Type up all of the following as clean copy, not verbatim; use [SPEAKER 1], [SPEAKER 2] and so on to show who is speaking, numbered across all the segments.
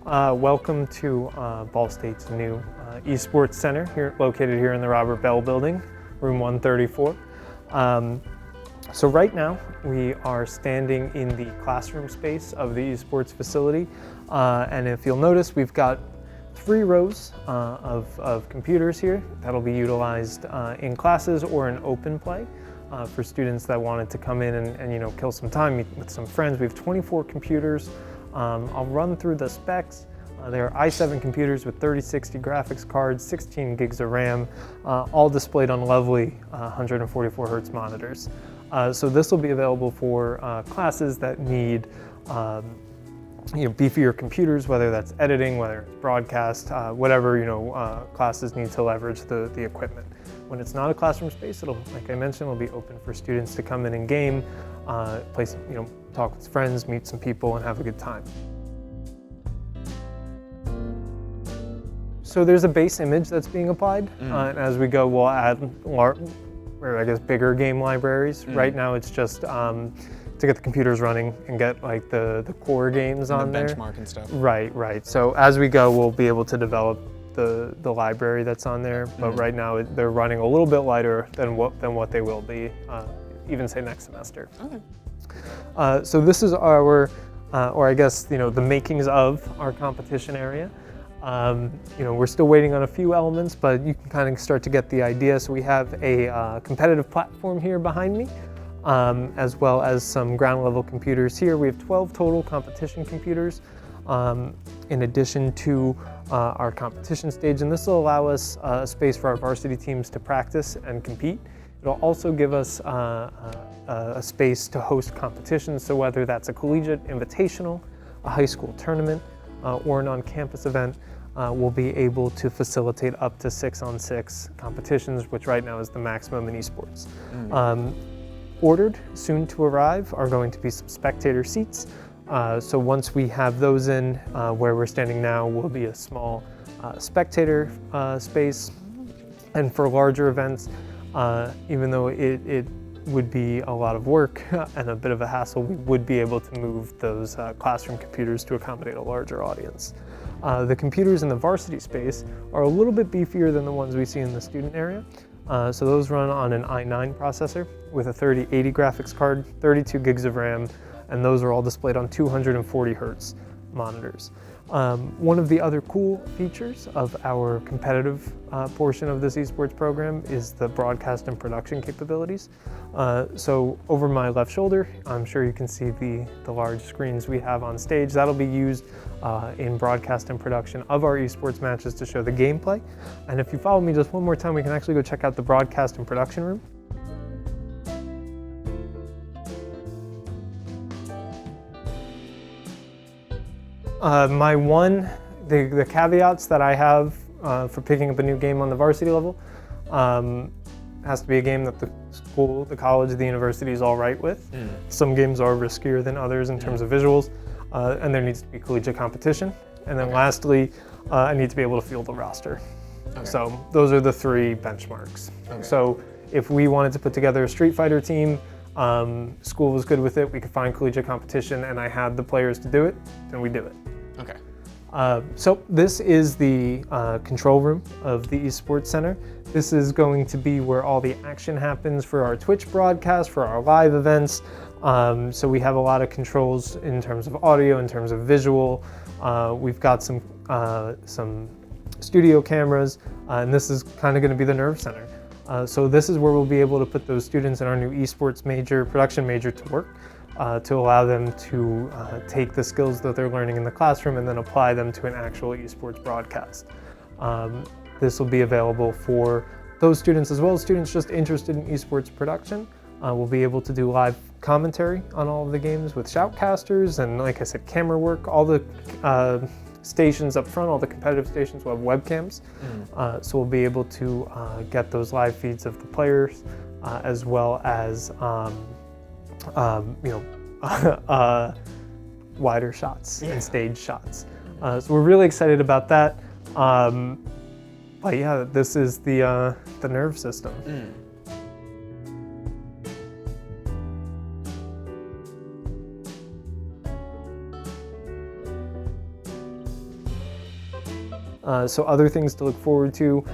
[SPEAKER 1] Welcome to Ball State's new Esports Center, located here in the Robert Bell Building, room 134. So right now we are standing in the classroom space of the esports facility, and if you'll notice, we've got 3 rows of computers here that'll be utilized in classes or in open play for students that wanted to come in and kill some time, meet with some friends. We have 24 computers. I'll run through the specs. They're i7 computers with 3060 graphics cards, 16 gigs of RAM, all displayed on lovely 144 hertz monitors. So this will be available for classes that need beefier computers, whether that's editing, whether it's broadcast, whatever classes need to leverage the equipment. When it's not a classroom space, it'll, like I mentioned, will be open for students to come in and game, play some, talk with friends, meet some people, and have a good time. So there's a base image that's being applied, and as we go, we'll add bigger game libraries. Right now, it's just to get the computers running and get like the core games on there.
[SPEAKER 2] Benchmark and stuff.
[SPEAKER 1] Right. So as we go, we'll be able to develop the library that's on there. But right now, they're running a little bit lighter than what they will be, even say next semester.
[SPEAKER 2] Okay.
[SPEAKER 1] So this is our, or I guess the makings of our competition area. We're still waiting on a few elements, but you can kind of start to get the idea. So we have a competitive platform here behind me, as well as some ground level computers here. We have 12 total competition computers, in addition to our competition stage, and this will allow us a space for our varsity teams to practice and compete. It'll also give us a space to host competitions, so whether that's a collegiate invitational, a high school tournament, or an on-campus event, we'll be able to facilitate up to 6-on-6 competitions, which right now is the maximum in esports. Ordered, soon to arrive, are going to be some spectator seats. So once we have those in, where we're standing now will be a small spectator space. And for larger events, even though it would be a lot of work and a bit of a hassle, we would be able to move those classroom computers to accommodate a larger audience. The computers in the varsity space are a little bit beefier than the ones we see in the student area. So those run on an i9 processor with a 3080 graphics card, 32 gigs of RAM, and those are all displayed on 240 hertz monitors. One of the other cool features of our competitive portion of this esports program is the broadcast and production capabilities. So over my left shoulder, I'm sure you can see the large screens we have on stage. That'll be used in broadcast and production of our esports matches to show the gameplay. And if you follow me just one more time, we can actually go check out the broadcast and production room. The caveats that I have for picking up a new game on the varsity level has to be a game that the school, the college, the university is all right with. Some games are riskier than others in terms of visuals, and there needs to be collegiate competition. And then lastly, I need to be able to field a roster. So those are the 3 benchmarks. So if we wanted to put together a Street Fighter team, school was good with it, we could find collegiate competition, and I had the players to do it, then we do it.
[SPEAKER 2] Okay.
[SPEAKER 1] So this is the control room of the Esports Center. This is going to be where all the action happens for our Twitch broadcast, for our live events. So we have a lot of controls in terms of audio, in terms of visual. We've got some studio cameras, and this is kind of going to be the nerve center. So this is where we'll be able to put those students in our new esports production major to work, to allow them to take the skills that they're learning in the classroom and then apply them to an actual esports broadcast. This will be available for those students as well as students just interested in esports production. We'll be able to do live commentary on all of the games with shoutcasters and, like I said, camera work. All the stations up front, all the competitive stations will have webcams. So we'll be able to get those live feeds of the players as well as wider shots and stage shots. So we're really excited about that. But yeah, this is the nerve system. So other things to look forward to,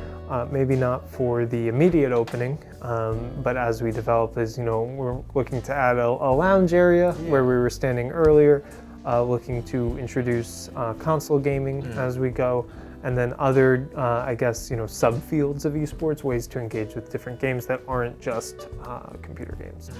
[SPEAKER 1] maybe not for the immediate opening, but as we develop is, we're looking to add a lounge area where we were standing earlier, looking to introduce console gaming as we go, and then other, subfields of esports, ways to engage with different games that aren't just computer games.